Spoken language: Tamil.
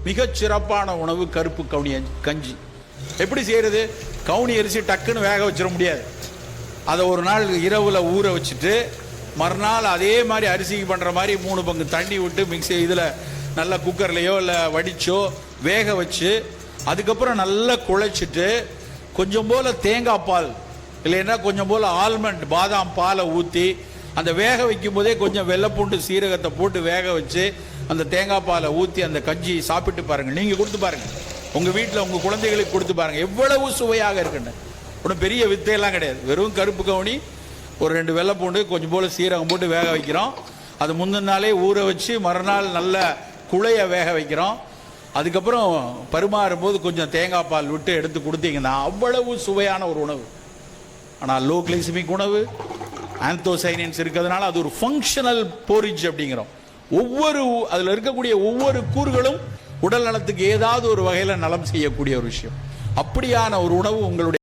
மிகச் சிறப்பான உணவு கருப்பு கவுனி கஞ்சி. எப்படி செய்யறது? கவுனி அரிசி டக்குன்னு வேக வச்சிட முடியாது. அதை ஒரு நாள் இரவுல ஊற வச்சுட்டு மறுநாள் அதே மாதிரி அரிசிக்கு பண்ற மாதிரி 3 பங்கு தண்ணி விட்டு மிக்ஸி இதில் நல்லா குக்கர்லையோ இல்லை வடிச்சோ வேக வச்சு அதுக்கப்புறம் நல்லா குழைச்சிட்டு கொஞ்சம் போல தேங்காய் பால் இல்லைன்னா கொஞ்சம் போல ஆல்மண்ட் பாதாம் பாலை ஊற்றி அந்த வேக வைக்கும் போதே கொஞ்சம் வெள்ளைப்பூண்டு சீரகத்தை போட்டு வேக வச்சு அந்த தேங்காய் பாலை ஊற்றி அந்த கஞ்சி சாப்பிட்டு பாருங்கள். நீங்கள் கொடுத்து பாருங்கள், உங்கள் வீட்டில் உங்கள் குழந்தைகளுக்கு கொடுத்து பாருங்கள், எவ்வளவு சுவையாக இருக்குன்னு. ஒன்றும் பெரிய வித்தையெல்லாம் கிடையாது. வெறும் கருப்பு கவுனி, ஒரு 2 வெள்ளைப்பூண்டு, கொஞ்சம் போல் சீரகம் போட்டு வேக வைக்கிறோம். அது முந்தின நாளே ஊற வச்சு மறுநாள் நல்ல குழைய வேக வைக்கிறோம். அதுக்கப்புறம் பரிமாறும் போது கொஞ்சம் தேங்காய் பால் விட்டு எடுத்து கொடுத்தீங்கன்னா அவ்வளவு சுவையான ஒரு உணவு. ஆனால் லோ கிளைசிமிக் உணவு, ஆந்தோசைனின்ஸ் இருக்கிறதுனால அது ஒரு ஃபங்க்ஷனல் போரிஜ் அப்படிங்கிறோம். அதில் இருக்கக்கூடிய ஒவ்வொரு கூறுகளும் உடல் நலத்துக்கு ஏதாவது ஒரு வகையில் நலம் செய்யக்கூடிய ஒரு விஷயம். அப்படியான ஒரு உணவு உங்களுடைய